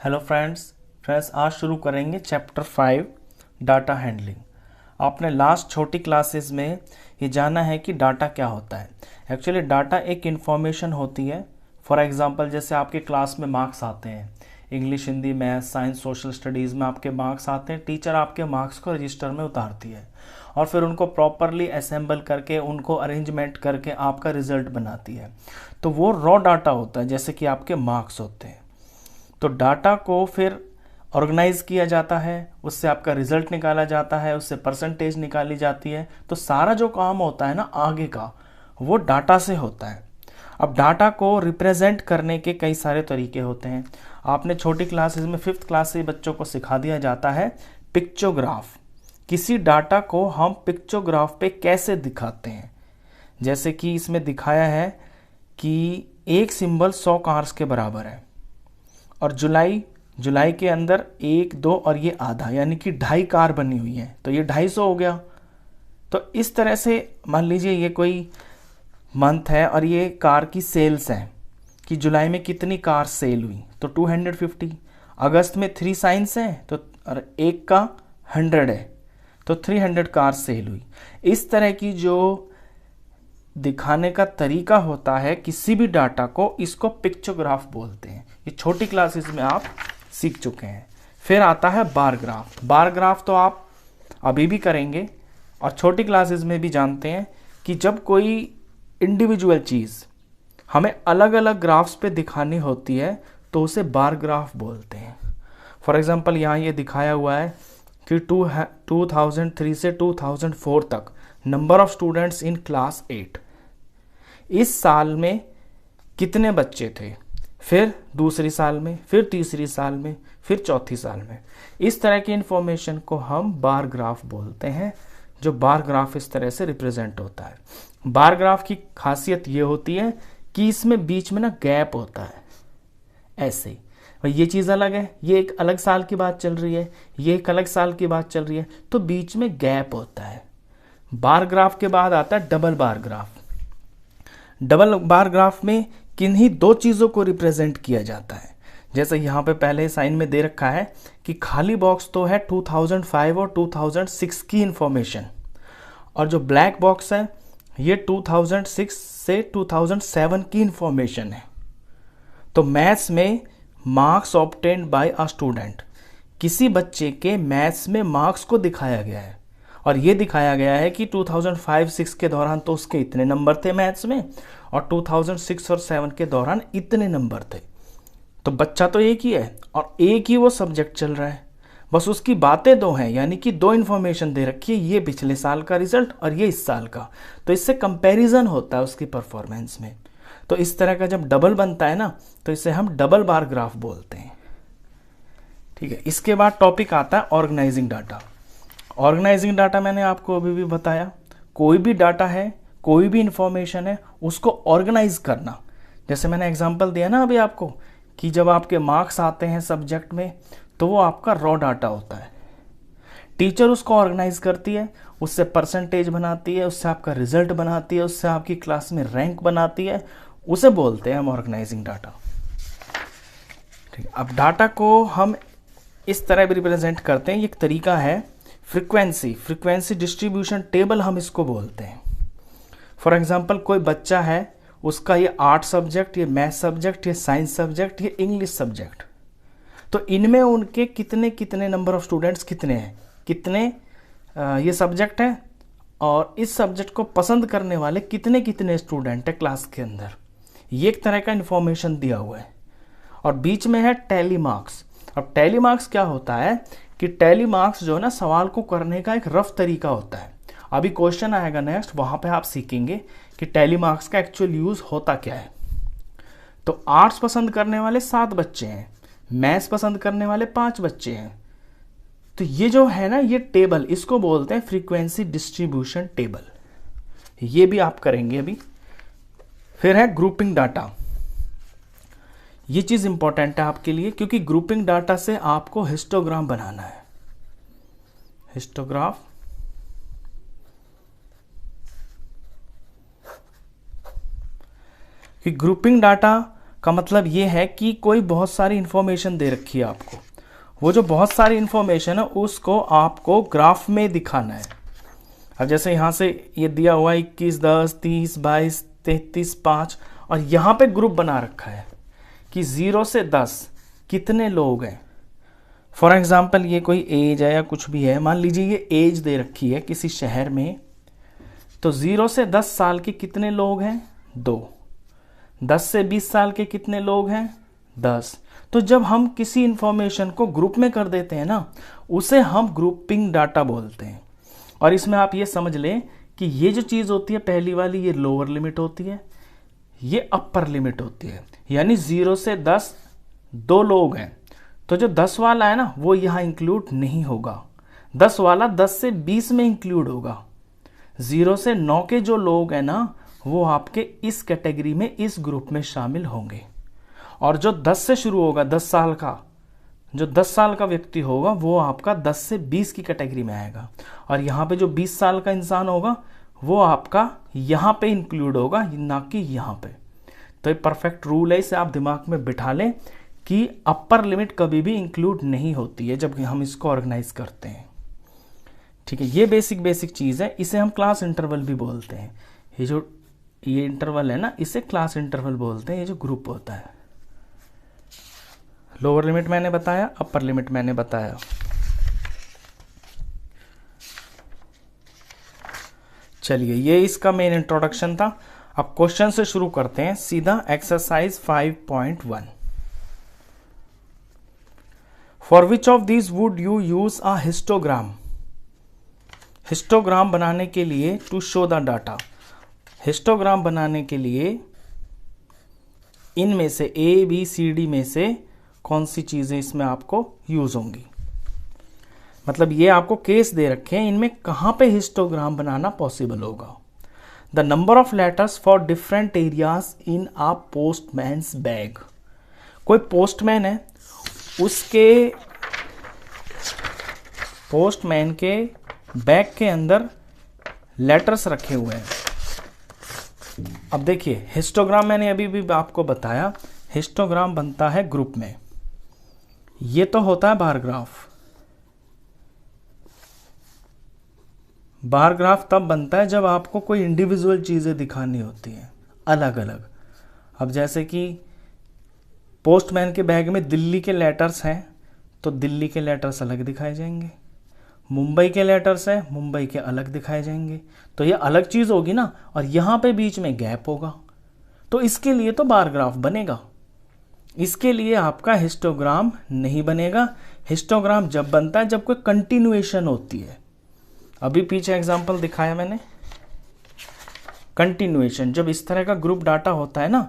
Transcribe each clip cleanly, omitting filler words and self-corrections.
Hello friends आज शुरू करेंगे चैप्टर 5 डाटा हैंडलिंग। आपने लास्ट छोटी क्लासेस में ये जाना है कि डाटा क्या होता है। एक्चुअली डाटा एक इन्फॉर्मेशन होती है। फॉर एग्जांपल जैसे आपके क्लास में मार्क्स आते हैं, English, Hindi, math, science, social studies में आपके मार्क्स आते हैं। टीचर आपके मार्क्स को रजिस्टर में उतारती है और फिर उनको प्रॉपरली असेंबल करके उनको अरेंजमेंट करके आपका रिजल्ट बनाती है। तो वो रॉ डाटा होता है, जैसे कि आपके मार्क्स होते हैं। तो डाटा को फिर ऑर्गेनाइज किया जाता है, उससे आपका रिजल्ट निकाला जाता है, उससे परसेंटेज निकाली जाती है। तो सारा जो काम होता है ना आगे का, वो डाटा से होता है। अब डाटा को रिप्रेजेंट करने के कई सारे तरीके होते हैं। आपने छोटी क्लासेस में 5th क्लास से बच्चों को सिखा दिया जाता है पिक्चोग्राफ। किसी डाटा को हम पिक्चोग्राफ पे कैसे दिखाते हैं, जैसे कि इसमें दिखाया है कि एक सिंबल 100 कार्स के बराबर है और जुलाई के अंदर 1, 2 और ये आधा, यानी कि 2.5 कार बनी हुई है, तो ये 250 हो गया। तो इस तरह से मान लीजिए ये कोई मंथ है और ये कार की सेल्स है कि जुलाई में कितनी कार सेल हुई, तो 250। अगस्त में 3 साइंस हैं तो और एक का 100 है, तो 300 कार सेल हुई। इस तरह की जो दिखाने का तरीका होता है किसी भी डाटा को, इसको पिक्चोग्राफ बोलते हैं। ये छोटी क्लासेस में आप सीख चुके हैं। फिर आता है बार ग्राफ। बार ग्राफ तो आप अभी भी करेंगे और छोटी क्लासेस में भी जानते हैं कि जब कोई इंडिविजुअल चीज़ हमें अलग अलग ग्राफ्स पे दिखानी होती है तो उसे बार ग्राफ बोलते हैं। फॉर एग्जांपल यहाँ ये दिखाया हुआ है कि 2003 से 2004 तक number of students in class 8, इस साल में कितने बच्चे थे, फिर दूसरी साल में, फिर तीसरी साल में, फिर चौथी साल में। इस तरह की इंफॉर्मेशन को हम बार ग्राफ बोलते हैं, जो बार ग्राफ इस तरह से रिप्रेजेंट होता है। बार ग्राफ की खासियत ये होती है कि इसमें बीच में ना गैप होता है, ऐसे ये चीज़ अलग है, ये एक अलग साल की बात चल रही है, ये एक अलग साल की बात चल रही है, तो बीच में गैप होता है। बार ग्राफ के बाद आता है double bar graph. Double bar graph में किन्हीं 2 चीज़ों को रिप्रेजेंट किया जाता है। जैसे यहाँ पे पहले साइन में दे रखा है कि खाली बॉक्स तो है 2005 और 2006 की इंफॉर्मेशन, और जो ब्लैक बॉक्स है ये 2006 से 2007 की इंफॉर्मेशन है। तो मैथ्स में marks obtained by a student, किसी बच्चे के मैथ्स में मार्क्स को दिखाया गया है और ये दिखाया गया है कि 2005-06 के दौरान तो उसके इतने नंबर थे मैथ्स में और 2006 और 7 के दौरान इतने नंबर थे। तो बच्चा तो एक ही है और एक ही वो सब्जेक्ट चल रहा है, बस उसकी बातें 2 हैं, यानी कि 2 इन्फॉर्मेशन दे रखी है, ये पिछले साल का रिजल्ट और ये इस साल का। तो इससे कंपैरिजन होता है उसकी परफॉर्मेंस में। तो इस तरह का जब डबल बनता है ना, तो इसे हम डबल बार ग्राफ बोलते हैं। ठीक है, इसके बाद टॉपिक आता है ऑर्गेनाइजिंग डाटा। ऑर्गेनाइजिंग डाटा मैंने आपको अभी भी बताया, कोई भी डाटा है, कोई भी इंफॉर्मेशन है, उसको ऑर्गेनाइज करना। जैसे मैंने एग्जांपल दिया ना अभी आपको कि जब आपके मार्क्स आते हैं सब्जेक्ट में, तो वो आपका रॉ डाटा होता है। टीचर उसको ऑर्गेनाइज करती है, उससे परसेंटेज बनाती है, उससे आपका रिजल्ट बनाती है, उससे आपकी क्लास में रैंक बनाती है, उसे बोलते हैं हम ऑर्गेनाइजिंग डाटा। ठीक है, अब डाटा को हम इस तरह भी रिप्रेजेंट करते हैं, एक तरीका है फ्रीक्वेंसी डिस्ट्रीब्यूशन टेबल हम इसको बोलते हैं। फॉर एग्जांपल कोई बच्चा है, उसका ये आर्ट सब्जेक्ट, ये मैथ सब्जेक्ट, ये साइंस सब्जेक्ट, ये इंग्लिश सब्जेक्ट, तो इनमें उनके कितने कितने नंबर ऑफ स्टूडेंट्स कितने हैं, कितने ये सब्जेक्ट हैं और इस सब्जेक्ट को पसंद करने वाले कितने कितने स्टूडेंट हैं क्लास के अंदर, ये एक तरह का इन्फॉर्मेशन दिया हुआ है। और बीच में है टैली मार्क्स। अब टैली मार्क्स क्या होता है कि टैली मार्क्स जो है ना, सवाल को करने का एक रफ तरीका होता है। अभी क्वेश्चन आएगा नेक्स्ट, वहाँ पे आप सीखेंगे कि टैली मार्क्स का एक्चुअल यूज़ होता क्या है। तो आर्ट्स पसंद करने वाले 7 बच्चे हैं, मैथ्स पसंद करने वाले 5 बच्चे हैं। तो ये जो है ना, ये टेबल, इसको बोलते हैं फ्रीक्वेंसी डिस्ट्रीब्यूशन टेबल। ये भी आप करेंगे अभी। फिर है ग्रुपिंग डाटा। ये चीज़ इंपॉर्टेंट है आपके लिए, क्योंकि ग्रुपिंग डाटा से आपको हिस्टोग्राम बनाना है। हिस्टोग्राफ कि ग्रुपिंग डाटा का मतलब ये है कि कोई बहुत सारी इंफॉर्मेशन दे रखी है आपको, वो जो बहुत सारी इंफॉर्मेशन है उसको आपको ग्राफ में दिखाना है। अब जैसे यहाँ से ये दिया हुआ 21, 10, 30, 22, 33, 5 और यहाँ पे ग्रुप बना रखा है कि 0 से 10 कितने लोग हैं। फॉर एग्जाम्पल ये कोई एज है या कुछ भी है, मान लीजिए ये एज दे रखी है किसी शहर में, तो 0 से 10 साल के कितने लोग हैं 2, 10 से 20 साल के कितने लोग हैं 10। तो जब हम किसी इंफॉर्मेशन को ग्रुप में कर देते हैं ना, उसे हम ग्रुपिंग डाटा बोलते हैं। और इसमें आप ये समझ लें कि ये जो चीज़ होती है पहली वाली, ये लोअर लिमिट होती है, ये अपर लिमिट होती है। यानी 0 से 10 2 लोग हैं, तो जो 10 वाला है ना वो यहाँ इंक्लूड नहीं होगा, 10 वाला 10 से 20 में इंक्लूड होगा। 0 से 9 के जो लोग हैं ना वो आपके इस कैटेगरी में, इस ग्रुप में शामिल होंगे। और जो 10 से शुरू होगा, 10 साल का, जो 10 साल का व्यक्ति होगा वो आपका 10 से 20 की कैटेगरी में आएगा। और यहाँ पे जो 20 साल का इंसान होगा वो आपका यहाँ पे इंक्लूड होगा, ना कि यहाँ पे। तो ये परफेक्ट रूल है, इसे आप दिमाग में बिठा लें कि अपर लिमिट कभी भी इंक्लूड नहीं होती है जब हम इसको ऑर्गेनाइज करते हैं। ठीक है, ये बेसिक चीज़ है, इसे हम क्लास इंटरवल भी बोलते हैं। ये इंटरवल है ना, इसे क्लास इंटरवल बोलते हैं, ये जो ग्रुप होता है। लोअर लिमिट मैंने बताया, अपर लिमिट मैंने बताया। चलिए, ये इसका मेन इंट्रोडक्शन था। अब क्वेश्चन से शुरू करते हैं सीधा। Exercise 5.1, for which of these would you use a histogram. Histogram बनाने के लिए to show the data, histogram बनाने के लिए इनमें से ABCD में से कौन सी चीजें इसमें आपको यूज होंगी। मतलब ये आपको केस दे रखे हैं, इनमें कहां पे हिस्टोग्राम बनाना पॉसिबल होगा। The number of letters for different areas in a postman's bag. कोई पोस्टमैन है, उसके पोस्टमैन के बैग के अंदर लेटर्स रखे हुए हैं। अब देखिए, हिस्टोग्राम मैंने अभी भी आपको बताया, हिस्टोग्राम बनता है ग्रुप में। ये तो होता है बार ग्राफ। बार ग्राफ तब बनता है जब आपको कोई इंडिविजुअल चीज़ें दिखानी होती हैं अलग अलग। अब जैसे कि पोस्टमैन के बैग में दिल्ली के लेटर्स हैं तो दिल्ली के लेटर्स अलग दिखाए जाएंगे, मुंबई के लेटर्स हैं मुंबई के अलग दिखाए जाएंगे। तो ये अलग चीज़ होगी ना, और यहाँ पे बीच में गैप होगा, तो इसके लिए तो बार ग्राफ बनेगा। इसके लिए आपका हिस्टोग्राम नहीं बनेगा। हिस्टोग्राम जब बनता है जब कोई कंटिन्यूएशन होती है। अभी पीछे एग्जांपल दिखाया मैंने, कंटिन्यूएशन जब इस तरह का ग्रुप डाटा होता है ना,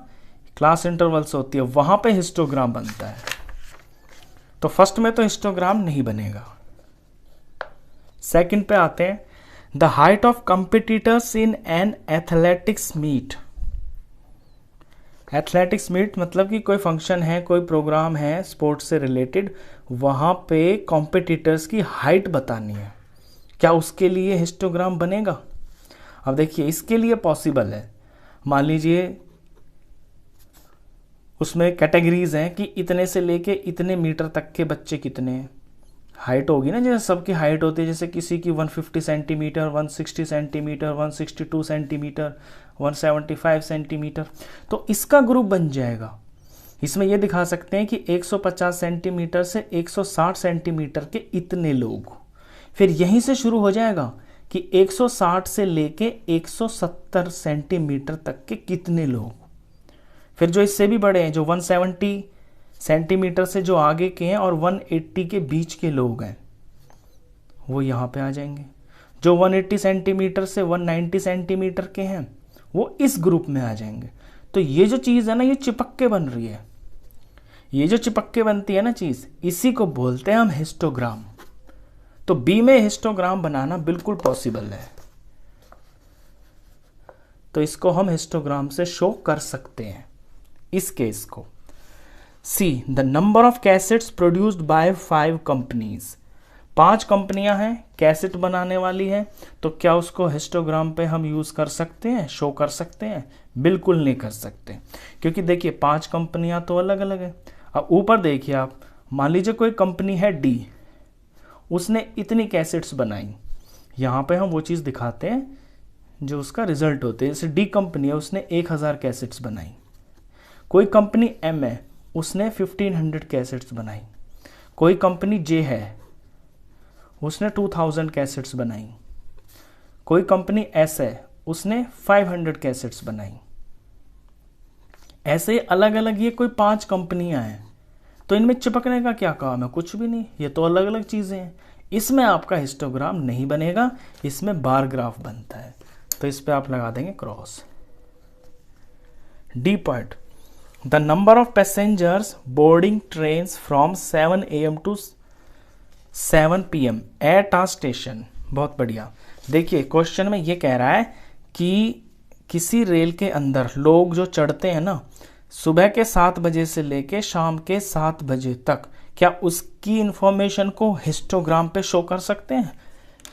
क्लास इंटरवल्स होती है, वहां पे हिस्टोग्राम बनता है। तो फर्स्ट में तो हिस्टोग्राम नहीं बनेगा। सेकंड पे आते हैं, the height of competitors in an athletics meet. Athletics meet मतलब कि कोई फंक्शन है, कोई प्रोग्राम है स्पोर्ट्स से रिलेटेड, वहां पे कॉम्पिटिटर्स की हाइट बतानी है। क्या उसके लिए हिस्टोग्राम बनेगा? अब देखिए, इसके लिए पॉसिबल है। मान लीजिए उसमें कैटेगरीज हैं कि इतने से लेके इतने मीटर तक के बच्चे कितने हैं, हाइट होगी ना, जैसे सबकी हाइट होती है, जैसे किसी की 150 सेंटीमीटर, 160 सेंटीमीटर, 162 सेंटीमीटर, 175 सेंटीमीटर, तो इसका ग्रुप बन जाएगा। इसमें यह दिखा सकते हैं कि 150 सेंटीमीटर से 160 सेंटीमीटर के इतने लोग, फिर यहीं से शुरू हो जाएगा कि 160 से लेके 170 सेंटीमीटर तक के कितने लोग, फिर जो इससे भी बड़े हैं, जो 170 सेंटीमीटर से जो आगे के हैं और 180 के बीच के लोग हैं, वो यहाँ पे आ जाएंगे। जो 180 सेंटीमीटर से 190 सेंटीमीटर के हैं वो इस ग्रुप में आ जाएंगे। तो ये जो चीज़ है ना, ये चिपक के बन रही है। ये जो चिपक के बनती है ना चीज़, इसी को बोलते हैं हम हिस्टोग्राम। तो बी में हिस्टोग्राम बनाना बिल्कुल पॉसिबल है, तो इसको हम हिस्टोग्राम से शो कर सकते हैं इस केस को। See, the number of cassettes produced by 5 companies. 5 कंपनियां हैं कैसेट बनाने वाली हैं, तो क्या उसको हिस्टोग्राम पे हम यूज कर सकते हैं, शो कर सकते हैं? बिल्कुल नहीं कर सकते, क्योंकि देखिए 5 कंपनियां तो अलग अलग है। अब ऊपर देखिए आप, मान लीजिए कोई कंपनी है डी, उसने इतनी कैसेट्स बनाई, यहाँ पे हम वो चीज़ दिखाते हैं जो उसका रिजल्ट होते हैं। जैसे डी कंपनी है, उसने 1000 कैसेट्स बनाई। कोई कंपनी एम है, उसने 1500 कैसेट्स बनाई। कोई कंपनी जे है, उसने 2000 कैसेट्स बनाई। कोई कंपनी एस है, उसने 500 कैसेट्स बनाई। ऐसे अलग अलग ये कोई 5 कंपनियां हैं, तो इनमें चिपकने का क्या काम है? कुछ भी नहीं, ये तो अलग अलग चीज़ें हैं। इसमें आपका हिस्टोग्राम नहीं बनेगा, इसमें बार ग्राफ बनता है। तो इस पे आप लगा देंगे cross. D point, the number of passengers boarding trains from 7 AM to 7 PM at a station. बहुत बढ़िया। देखिए क्वेश्चन में ये कह रहा है कि किसी रेल के अंदर लोग जो चढ़ते हैं ना, सुबह के 7 बजे से लेके शाम के 7 बजे तक, क्या उसकी इंफॉर्मेशन को हिस्टोग्राम पे शो कर सकते हैं?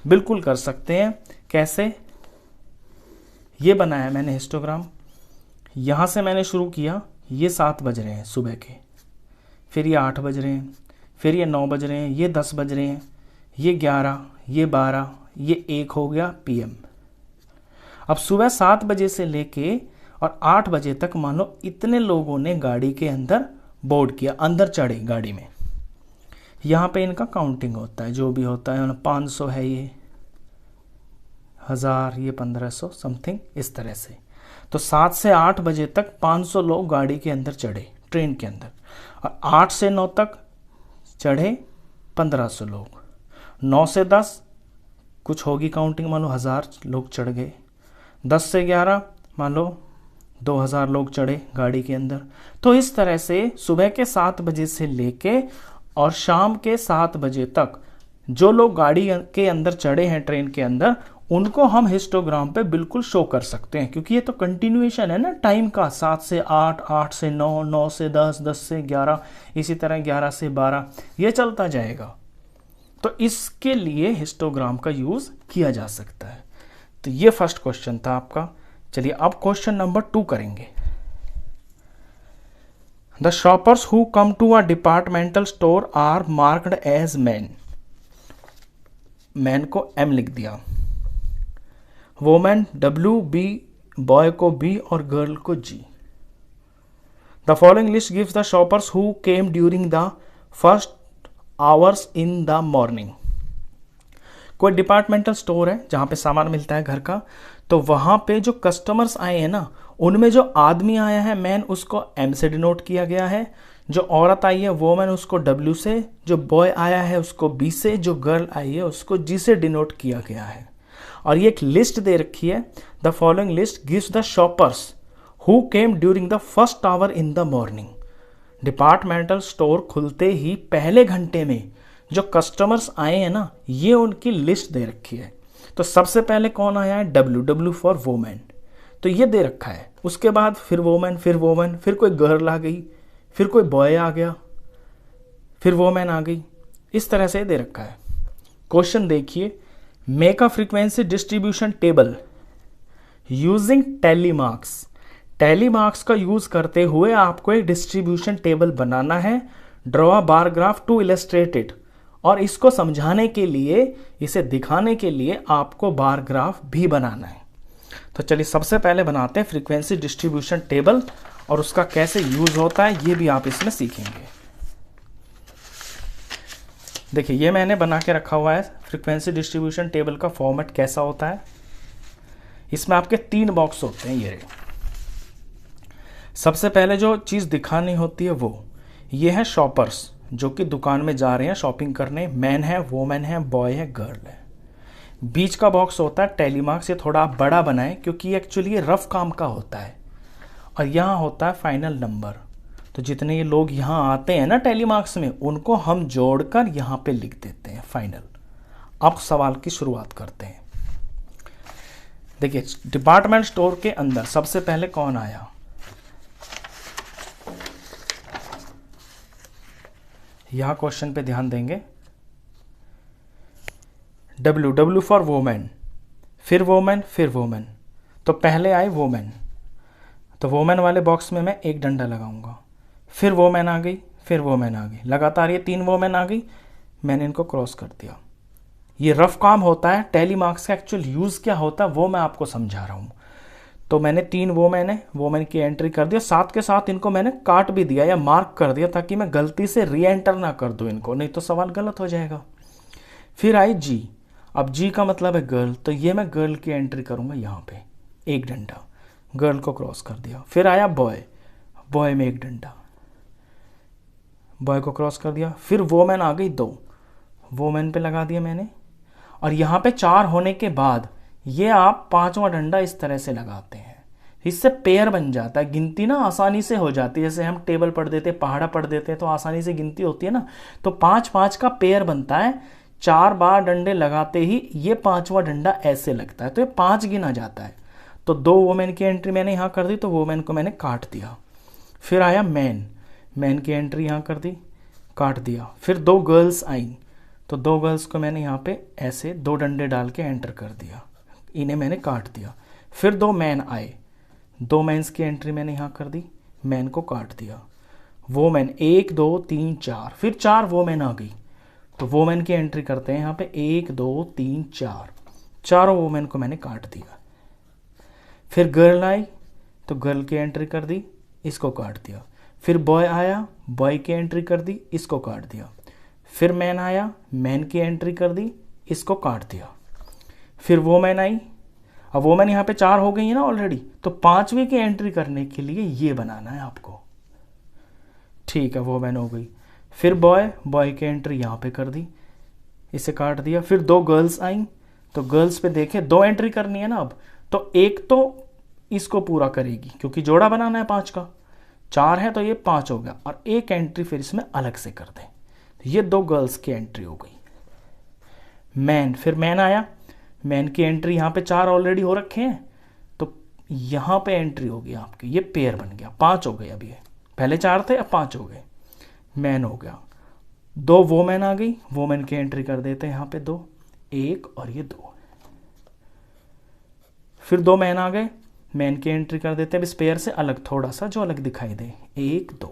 बिल्कुल कर सकते हैं। कैसे? ये बनाया मैंने हिस्टोग्राम, यहाँ से मैंने शुरू किया, ये 7 बज रहे हैं सुबह के, फिर ये 8 बज रहे हैं, फिर ये 9 बज रहे हैं, ये 10 बज रहे हैं, ये 11, ये 12, ये 1 हो गया PM। अब सुबह 7 बजे से लेके और 8 बजे तक मान लो इतने लोगों ने गाड़ी के अंदर बोर्ड किया, अंदर चढ़े गाड़ी में। यहाँ पे इनका काउंटिंग होता है, जो भी होता है। 500 है, ये 1000, ये 1500 समथिंग, इस तरह से। तो 7 से 8 बजे तक 500 लोग गाड़ी के अंदर चढ़े, ट्रेन के अंदर। और 8 से 9 तक चढ़े 1500 लोग। 9 से 10 कुछ होगी काउंटिंग, मान लो 1000 लोग चढ़ गए। 10 से 11 मान लो 2000 लोग चढ़े गाड़ी के अंदर। तो इस तरह से सुबह के 7 बजे से लेके और शाम के 7 बजे तक जो लोग गाड़ी के अंदर चढ़े हैं ट्रेन के अंदर, उनको हम हिस्टोग्राम पे बिल्कुल शो कर सकते हैं, क्योंकि ये तो कंटिन्यूएशन है ना टाइम का। 7 से 8, 8 से 9, 9 से 10, 10 से 11, इसी तरह 11 से 12, ये चलता जाएगा। तो इसके लिए हिस्टोग्राम का यूज किया जा सकता है। तो ये फर्स्ट क्वेश्चन था आपका। चलिए अब क्वेश्चन नंबर 2 करेंगे। The shoppers who come to a departmental store are marked as man. Man को M लिख दिया, वोमेन WB, बॉय को B और गर्ल को G। The following list gives the shoppers who came during the first hours in the morning. कोई departmental store है जहां पे सामान मिलता है घर का, तो वहां पे जो कस्टमर्स आए हैं ना, उनमें जो आदमी आया है मैन, उसको M से डिनोट किया गया है। जो औरत आई है वोमेन, उसको W से। जो बॉय आया है उसको B से। जो गर्ल आई है उसको G से डिनोट किया गया है। और ये एक लिस्ट दे रखी है। The following list gives the shoppers who came during the first hour in the morning. Departmental store खुलते ही पहले घंटे में जो कस्टमर्स आए हैं ना, ये उनकी लिस्ट दे रखी है। तो सबसे पहले कौन आया है? W फॉर वोमेन, तो ये दे रखा है। उसके बाद फिर वोमेन, फिर वोमेन, फिर कोई गर्ल आ गई, फिर कोई बॉय आ गया, फिर वोमेन आ गई, इस तरह से दे रखा है। क्वेश्चन देखिए, make a frequency distribution table using tally marks. Tally marks का यूज करते हुए आपको एक डिस्ट्रीब्यूशन टेबल बनाना है। Draw a bar graph to illustrate it. और इसको समझाने के लिए, इसे दिखाने के लिए आपको बार ग्राफ भी बनाना है। तो चलिए सबसे पहले बनाते हैं फ्रीक्वेंसी डिस्ट्रीब्यूशन टेबल, और उसका कैसे यूज होता है ये भी आप इसमें सीखेंगे। देखिए ये मैंने बना के रखा हुआ है फ्रीक्वेंसी डिस्ट्रीब्यूशन टेबल का फॉर्मेट कैसा होता है। इसमें आपके 3 बॉक्स होते हैं। ये सबसे पहले जो चीज़ दिखानी होती है वो ये है शॉपर्स, जो कि दुकान में जा रहे हैं शॉपिंग करने। मैन है, वोमेन है, बॉय है, गर्ल है। बीच का बॉक्स होता है टैली मार्क्स। ये थोड़ा आप बड़ा बनाएं क्योंकि एक्चुअली ये रफ काम का होता है। और यहाँ होता है फाइनल नंबर। तो जितने ये लोग यहाँ आते हैं ना टैली मार्क्स में, उनको हम जोड़कर यहाँ पे लिख देते हैं फाइनल। अब सवाल की शुरुआत करते हैं। देखिए डिपार्टमेंट स्टोर के अंदर सबसे पहले कौन आया? यहां क्वेश्चन पे ध्यान देंगे। W फॉर वोमेन, फिर वोमेन, फिर वोमेन। तो पहले आए वोमेन। तो वोमेन वाले बॉक्स में मैं एक डंडा लगाऊंगा, फिर वोमेन आ गई, फिर वोमेन आ गई, लगातार ये 3 वोमेन आ गई, मैंने इनको क्रॉस कर दिया। ये रफ काम होता है, टैली मार्क्स का एक्चुअल यूज़ क्या होता है वो मैं आपको समझा रहा हूँ। तो मैंने 3 वोमेन है, वोमेन की एंट्री कर दिया, साथ के साथ इनको मैंने काट भी दिया या मार्क कर दिया ताकि मैं गलती से री एंटर ना कर दूँ इनको, नहीं तो सवाल गलत हो जाएगा। फिर आई जी, अब जी का मतलब है गर्ल, तो ये मैं गर्ल की एंट्री करूँगा यहाँ पे, एक डंडा, गर्ल को क्रॉस कर दिया। फिर आया बॉय, बॉय में एक डंडा, बॉय को क्रॉस कर दिया। फिर वोमेन आ गई 2, वोमेन पे लगा दिया मैंने, और यहाँ पे 4 होने के बाद ये आप 5वां डंडा इस तरह से लगाते हैं, इससे पेयर बन जाता है, गिनती ना आसानी से हो जाती है। जैसे हम टेबल पढ़ देते, पहाड़ा पढ़ देते हैं तो आसानी से गिनती होती है ना, तो 5-5 का पेयर बनता है। 4 बार डंडे लगाते ही ये 5वां डंडा ऐसे लगता है, तो ये 5 गिना जाता है। तो 2 वोमेन की एंट्री मैंने यहाँ कर दी, तो वोमेन को मैंने काट दिया। फिर आया मैन, मैन की एंट्री यहाँ कर दी, काट दिया। फिर 2 गर्ल्स आई, तो 2 गर्ल्स को मैंने यहाँ पे ऐसे 2 डंडे डाल के एंटर कर दिया, इन्हें मैंने काट दिया। फिर 2 मैन आए, 2 मैंस की एंट्री मैंने यहाँ कर दी, मैन को काट दिया। वोमेन 1 2 3 4, फिर 4 वोमेन आ गई, तो वोमेन की एंट्री करते हैं यहाँ पे 1 2 3 4, चारों वोमेन को मैंने काट दिया। फिर गर्ल आई, तो गर्ल की एंट्री कर दी, इसको काट दिया। फिर बॉय आया, बॉय की एंट्री कर दी, इसको काट दिया। फिर मैन आया, मैन की एंट्री कर दी, इसको काट दिया। फिर वोमेन आई, अब वोमेन यहाँ पे 4 हो गई है ना ऑलरेडी, तो 5वीं की एंट्री करने के लिए ये बनाना है आपको, ठीक है, वोमेन हो गई। फिर बॉय, बॉय की एंट्री यहाँ पे कर दी, इसे काट दिया। फिर 2 गर्ल्स आई, तो गर्ल्स पे देखे 2 एंट्री करनी है ना अब, तो एक तो इसको पूरा करेगी क्योंकि जोड़ा बनाना है 5 का, 4 है तो ये 5 हो गया, और एक एंट्री फिर इसमें अलग से कर दें, ये 2 गर्ल्स की एंट्री हो गई। मैन, फिर मैन आया, मैन की एंट्री यहाँ पे 4 ऑलरेडी हो रखे हैं, तो यहाँ पे एंट्री होगी आपकी, ये पेयर बन गया, 5 हो गए अभी, पहले 4 थे अब 5 हो गए, मैन हो गया। 2 वोमेन आ गई, वोमेन की एंट्री कर देते हैं यहाँ पे 2, 1 और ये 2। फिर 2 मैन आ गए, मैन की एंट्री कर देते हैं इस पेयर से अलग, थोड़ा सा जो अलग दिखाई दे, 1 2।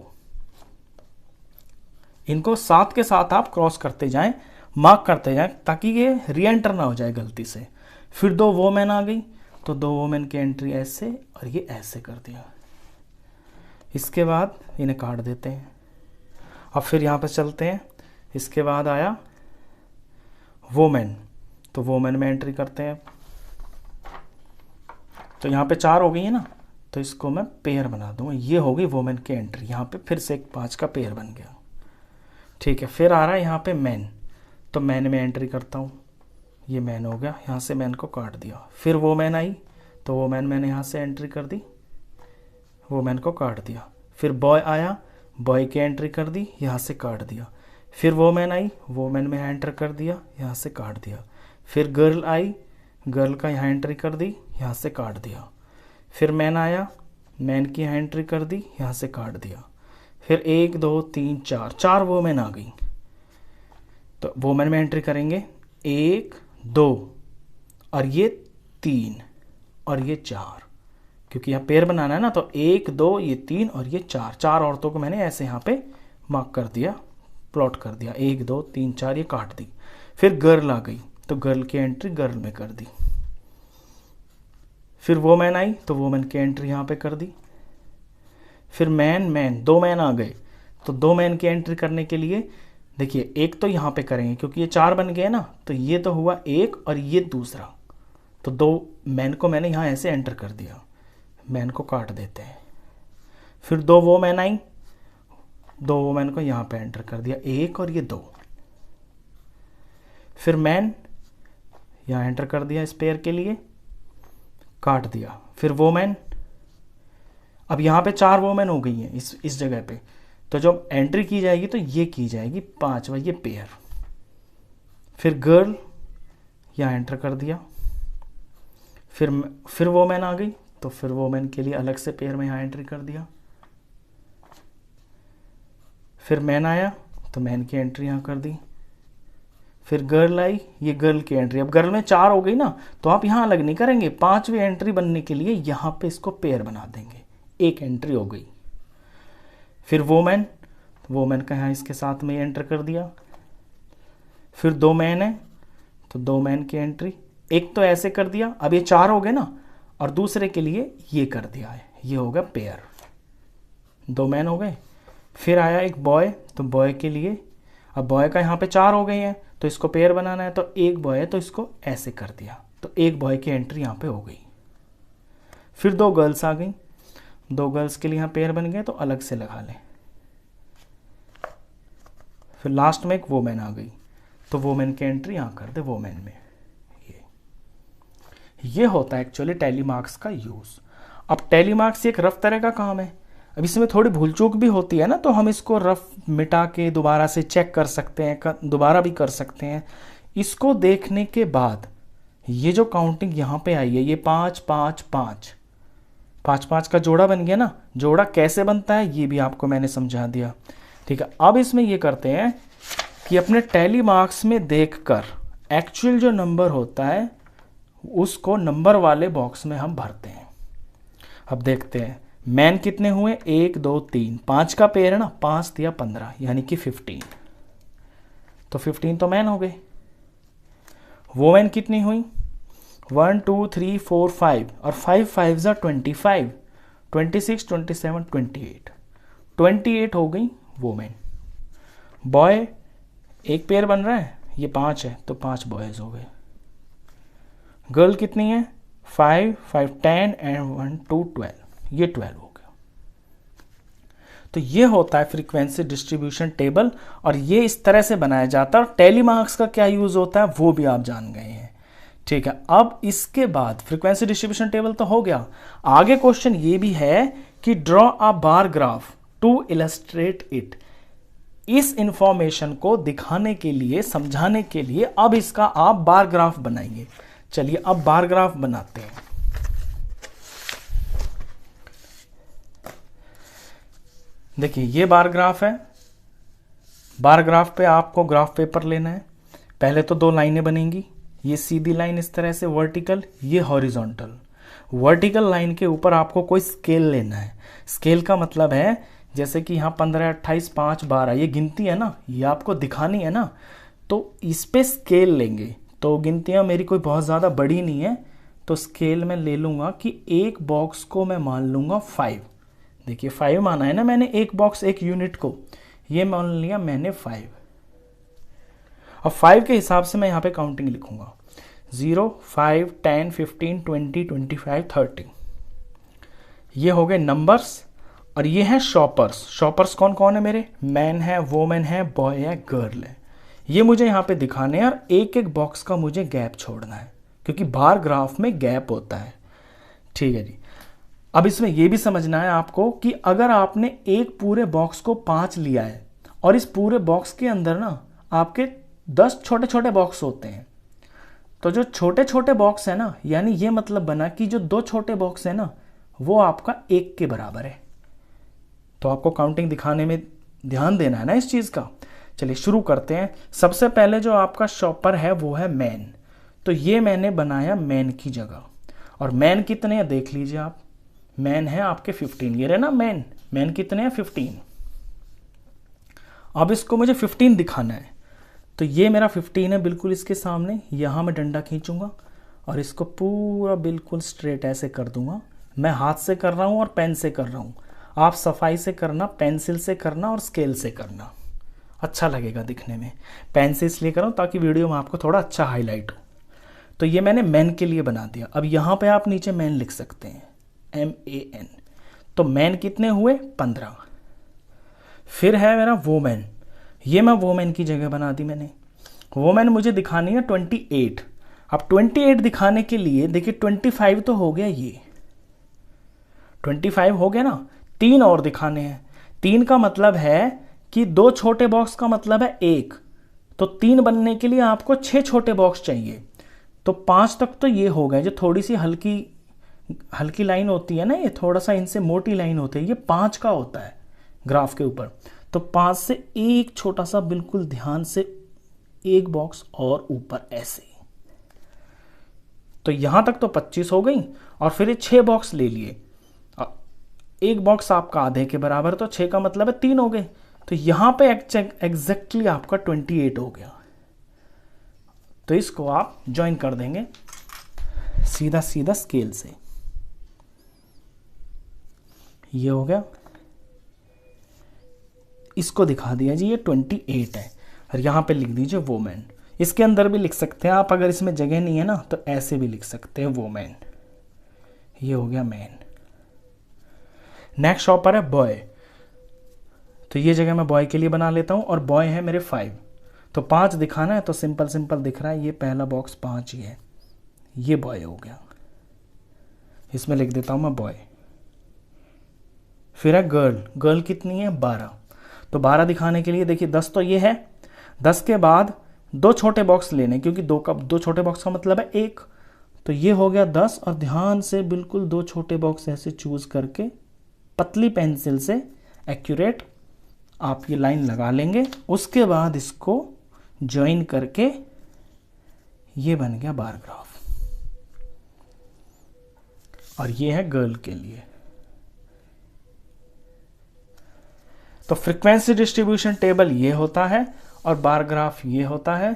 इनको साथ के साथ आप क्रॉस करते जाएं, मार्क करते जाएं ताकि ये री एंटर ना हो जाए गलती से। फिर 2 वोमेन आ गई, तो 2 वोमेन की एंट्री ऐसे और ये ऐसे कर दिया, इसके बाद इन्हें काट देते हैं। अब फिर यहाँ पर चलते हैं, इसके बाद आया वोमेन, तो वोमेन में एंट्री करते हैं, तो यहाँ पे 4 हो गई है ना, तो इसको मैं पेयर बना दूंगा, ये हो गई वोमेन की एंट्री, यहाँ पे फिर से एक 5 का पेयर बन गया, ठीक है। फिर आ रहा है यहाँ पे मैन, तो मैन में एंट्री करता हूँ, ये मैन हो गया, यहाँ से मैन को काट दिया। फिर वोमेन आई, तो वोमेन मैंने यहाँ से एंट्री कर दी, वोमेन को काट दिया। फिर बॉय आया, बॉय की एंट्री कर दी, यहाँ से काट दिया। फिर वोमेन आई, वोमेन में एंटर कर दिया, यहाँ से काट दिया। फिर गर्ल आई, गर्ल का यहाँ एंट्री कर दी, यहाँ से काट दिया। फिर मैन आया, मैन की यहाँ एंट्री कर दी, यहाँ से काट दिया। फिर 1 2 3 4, 4 वोमेन आ गई, तो वोमेन में एंट्री करेंगे 1 2 और ये 3 और ये 4, क्योंकि यहाँ पेयर बनाना है ना, तो 1 2 ये 3 और ये 4, 4 औरतों को मैंने ऐसे यहाँ पे मार्क कर दिया, प्लॉट कर दिया, 1 2 3 4, ये काट दी। फिर गर्ल आ गई, तो गर्ल की एंट्री गर्ल में कर दी। फिर वोमेन आई, तो वोमेन की एंट्री यहाँ पे कर दी। फिर मैन, मैन 2 मैन आ गए, तो 2 मैन की एंट्री करने के लिए देखिए एक तो यहाँ पे करेंगे क्योंकि ये 4 बन गए ना, तो ये तो हुआ 1 और ये दूसरा, तो 2 मैन को मैंने यहाँ ऐसे एंटर कर दिया, मैन को काट देते हैं। फिर 2 वोमेन आई, 2 वोमेन को यहाँ पे एंटर कर दिया, 1 और ये 2। फिर मैन यहाँ एंटर कर दिया इस पेयर के लिए, काट दिया। फिर वोमेन, अब यहाँ पे 4 वोमेन हो गई हैं इस जगह पे, तो जब एंट्री की जाएगी तो ये की जाएगी 5वां ये पेयर। फिर गर्ल यहाँ एंटर कर दिया। फिर वोमेन आ गई, तो फिर वोमेन के लिए अलग से पेयर में यहाँ एंट्री कर दिया। फिर मैन आया, तो मैन की एंट्री यहाँ कर दी। फिर गर्ल आई, ये गर्ल की एंट्री, अब गर्ल में 4 हो गई ना, तो आप यहाँ अलग नहीं करेंगे, 5वीं एंट्री बनने के लिए यहाँ पे इसको पेयर बना देंगे, एक एंट्री हो गई। फिर वोमैन का यहाँ इसके साथ में एंटर कर दिया। फिर 2 मैन है तो 2 मैन की एंट्री, एक तो ऐसे कर दिया, अब ये 4 हो गए ना, और दूसरे के लिए ये कर दिया है, ये हो गया पेयर, 2 मैन हो गए। फिर आया एक बॉय, तो बॉय के लिए, अब बॉय का यहाँ पे 4 हो गए हैं तो इसको पेयर बनाना है, तो एक बॉय है तो इसको ऐसे कर दिया, तो एक बॉय की एंट्री यहाँ पे हो गई। फिर 2 गर्ल्स आ गई, 2 गर्ल्स के लिए यहाँ पेयर बन गए तो अलग से लगा लें। फिर लास्ट में एक वोमेन आ गई, तो वोमेन की एंट्री यहाँ कर दे वोमेन में। ये होता है एक्चुअली टैली मार्क्स का यूज़। अब टैली मार्क्स एक रफ तरह का काम है, अब इसमें थोड़ी भूल चूक भी होती है ना, तो हम इसको रफ मिटा के दोबारा से चेक कर सकते हैं, दोबारा भी कर सकते हैं। इसको देखने के बाद ये जो काउंटिंग यहाँ पे आई है, ये 5 5 5 5 5 का जोड़ा बन गया ना। जोड़ा कैसे बनता है ये भी आपको मैंने समझा दिया, ठीक है। अब इसमें ये करते हैं कि अपने टैली मार्क्स में देखकर एक्चुअल जो नंबर होता है उसको नंबर वाले बॉक्स में हम भरते हैं। अब देखते हैं मैन कितने हुए, 1 2 3, 5 का पेयर है ना, 5 दिया 15 यानी कि 15, तो 15 तो मैन हो गए। वोमेन कितनी हुई, 1 2 3 4 5, और 5 5 25, 26 27 28, 28 हो गई वोमेन। बॉय एक पेयर बन रहा है, ये 5 है तो 5 बॉयज हो गए। गर्ल कितनी है, 5 5 10 एंड 1 2 12, ये 12 हो गया। तो ये होता है फ्रीक्वेंसी डिस्ट्रीब्यूशन टेबल, और ये इस तरह से बनाया जाता है। और टैली मार्क्स का क्या यूज होता है वो भी आप जान गए हैं, ठीक है। अब इसके बाद फ्रीक्वेंसी डिस्ट्रीब्यूशन टेबल तो हो गया, आगे क्वेश्चन ये भी है कि draw a bar graph to illustrate it. इस इंफॉर्मेशन को दिखाने के लिए, समझाने के लिए अब इसका आप बार ग्राफ बनाइए। चलिए अब बार ग्राफ बनाते हैं। देखिए ये बार ग्राफ है, बार ग्राफ पे आपको ग्राफ पेपर लेना है। पहले तो 2 लाइनें बनेंगी, ये सीधी लाइन इस तरह से वर्टिकल, ये हॉरिजॉन्टल। वर्टिकल लाइन के ऊपर आपको कोई स्केल लेना है। स्केल का मतलब है जैसे कि यहाँ 15 28 5 12 ये गिनती है ना, ये आपको दिखानी है ना, तो इस पे स्केल लेंगे। तो गिनतियाँ मेरी कोई बहुत ज़्यादा बड़ी नहीं है, तो स्केल में ले लूँगा कि एक बॉक्स को मैं मान लूँगा 5। देखिए 5 माना है ना मैंने, एक बॉक्स एक यूनिट को, ये मान लिया मैंने 5। अब 5 के हिसाब से मैं यहाँ पे काउंटिंग लिखूँगा, 0 5 10 15 20 25 30। ये हो गए नंबर्स, और ये हैं शॉपर्स। शॉपर्स कौन कौन है मेरे, मैन है, वोमेन है, बॉय है, गर्ल है। ये मुझे यहाँ पे दिखाने हैं, और एक एक बॉक्स का मुझे गैप छोड़ना है, क्योंकि बार ग्राफ में गैप होता है, ठीक है जी। अब इसमें यह भी समझना है आपको कि अगर आपने एक पूरे बॉक्स को 5 लिया है, और इस पूरे बॉक्स के अंदर ना आपके 10 छोटे छोटे बॉक्स होते हैं, तो जो छोटे छोटे बॉक्स है ना, यानी ये मतलब बना कि जो 2 छोटे बॉक्स है ना वो आपका 1 के बराबर है। तो आपको काउंटिंग दिखाने में ध्यान देना है ना इस चीज का। चलिए शुरू करते हैं। सबसे पहले जो आपका शॉपर है वो है मैन, तो ये मैंने बनाया मैन की जगह। और मैन कितने हैं देख लीजिए आप, मैन है आपके 15, ये रहे ना मैन, मैन कितने हैं 15। अब इसको मुझे 15 दिखाना है, तो ये मेरा 15 है बिल्कुल इसके सामने, यहां मैं डंडा खींचूंगा और इसको पूरा बिल्कुल स्ट्रेट ऐसे कर दूंगा। मैं हाथ से कर रहा हूं और पेन से कर रहा हूं, आप सफाई से करना, पेंसिल से करना और स्केल से करना, अच्छा लगेगा दिखने में। पेन से इसलिए कर रहा हूं ताकि वीडियो में आपको थोड़ा अच्छा हाईलाइट हो। तो ये मैंने मैन के लिए बना दिया। अब यहां पे आप नीचे मैन लिख सकते हैं, MAN। तो मैन कितने हुए 15। फिर है मेरा वोमेन, ये मैं वोमेन की जगह बना दी मैंने। वोमेन मुझे दिखानी है 28। अब 28 दिखाने के लिए देखिए 25 तो हो गया, ये 25 हो गया ना, 3 और दिखाने हैं। 3 का मतलब है कि 2 छोटे बॉक्स का मतलब है 1, तो 3 बनने के लिए आपको 6 छोटे बॉक्स चाहिए। तो 5 तक तो ये हो गए, जो थोड़ी सी हल्की लाइन होती है ना, ये थोड़ा सा इनसे मोटी लाइन होती है, ये 5 का होता है ग्राफ के ऊपर। तो 5 से एक छोटा सा बिल्कुल ध्यान से एक बॉक्स और ऊपर ऐसे, तो यहां तक तो 25 हो गई। और फिर ये 6 बॉक्स ले लिए, एक बॉक्स आपका आधे के बराबर, तो 6 का मतलब है 3 हो गए, तो यहां पे एग्जैक्टली आपका 28 हो गया। तो इसको आप ज्वाइन कर देंगे सीधा सीधा स्केल से, ये हो गया। इसको दिखा दिया जी ये 28 है, और यहां पे लिख दीजिए वोमेन। इसके अंदर भी लिख सकते हैं आप, अगर इसमें जगह नहीं है ना तो ऐसे भी लिख सकते हैं वोमेन। ये हो गया मैन। नेक्स्ट शॉपर है बॉय, तो ये जगह मैं बॉय के लिए बना लेता हूं, और बॉय है मेरे 5, तो 5 दिखाना है तो सिंपल सिंपल दिख रहा है, ये पहला बॉक्स 5 ही है, ये बॉय हो गया। इसमें लिख देता हूं मैं बॉय। फिर है गर्ल, गर्ल कितनी है 12, तो 12 दिखाने के लिए देखिए 10 तो ये है, 10 के बाद 2 छोटे बॉक्स लेने, क्योंकि 2 छोटे बॉक्स का मतलब है 1, तो ये हो गया 10, और ध्यान से बिल्कुल 2 छोटे बॉक्स ऐसे चूज करके पतली पेंसिल से एक्यूरेट आप ये लाइन लगा लेंगे। उसके बाद इसको ज्वाइन करके ये बन गया बार ग्राफ, और ये है गर्ल के लिए। तो फ्रीक्वेंसी डिस्ट्रीब्यूशन टेबल ये होता है और बार ग्राफ ये होता है।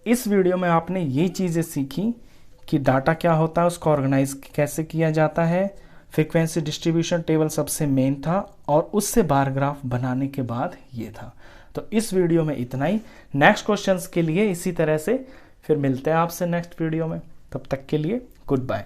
इस वीडियो में आपने ये चीजें सीखी कि डाटा क्या होता है, उसको ऑर्गेनाइज कैसे किया जाता है, फ्रीक्वेंसी डिस्ट्रीब्यूशन टेबल सबसे मेन था, और उससे बार ग्राफ बनाने के बाद ये था। तो इस वीडियो में इतना ही। नेक्स्ट क्वेश्चंस के लिए इसी तरह से फिर मिलते हैं आपसे नेक्स्ट वीडियो में, तब तक के लिए गुड बाय।